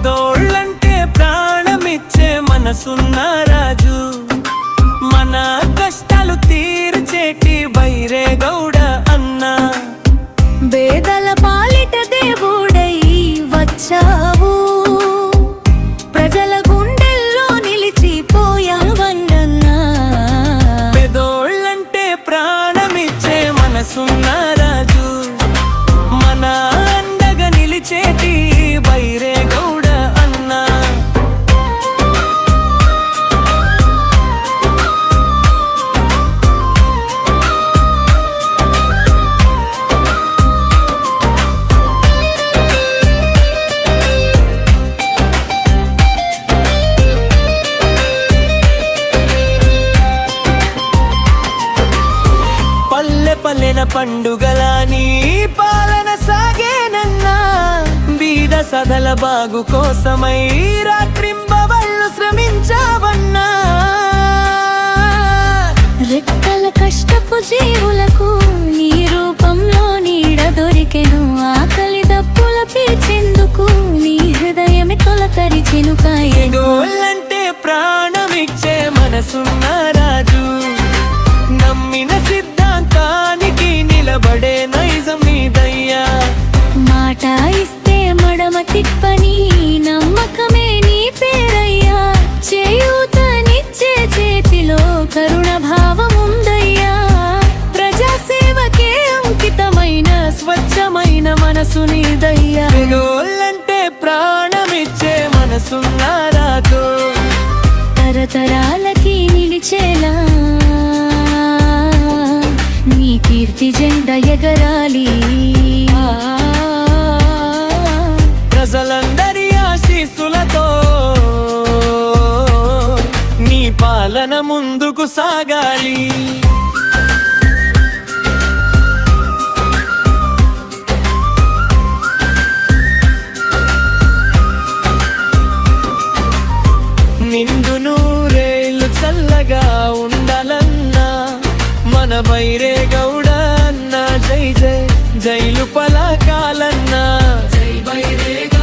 పేదోళ్ళంటే ప్రాణమిచ్చే మనసున్న రాజు, మన కష్టాలు తీర్చేటి బైరేగౌడ అన్న. పేదల పాలిట దేవుడై వచ్చావు, ప్రజల గుండెల్లో నిలిచిపోయావన్నా. పేదోళ్ళంటే ప్రాణమిచ్చే మనసున్న రాజు, మన అండగా నిలిచేటి బైరేగౌడ అన్న. పల్లెన పండుగల నీ పాలన సాగేనన్నా, బీద సదల బాగు కోసమై రాత్రింబవళ్ళు శ్రమించావన్నా. రెక్కల కష్టపు జీవులకు నీ రూపంలో నీడ దొరికెను, ఆకలి దప్పుల పీల్చేందుకు నీ హృదయమే తొలకరిచెను. పేదోళ్ళంటే ప్రాణమిచ్చే మనసున్న రాజు, నమ్మిన సిద్ధాంతానికి నిలబడే నైజం నీదయ్యా. మాట ఇస్తే మడమ తిప్పని నమ్మకమే నీ పేరయ్యా, చేయూతనిచ్చే చేతిలో కరుణ భావముందయ్యా. ప్రజాసేవకే అంకితమైన స్వచ్ఛమైన మనసు నీదయ్యా. పేదోళ్ళంటే ప్రాణమిచ్చే మనసున్న రాజు, తరతరాలకి నిలిచేలా నీ కీర్తి జెండా ఎగరాలి. ప్రజలందరి ఆశీస్సులతో నీ పాలన ముందుకు సాగాలి. నిండు నూరేళ్ళు చల్లగా ఉండాలన్నా, మన బైరేగౌడ అన్న. జై జై జైలు పలకాలన్నా, జై బైరేగౌడ.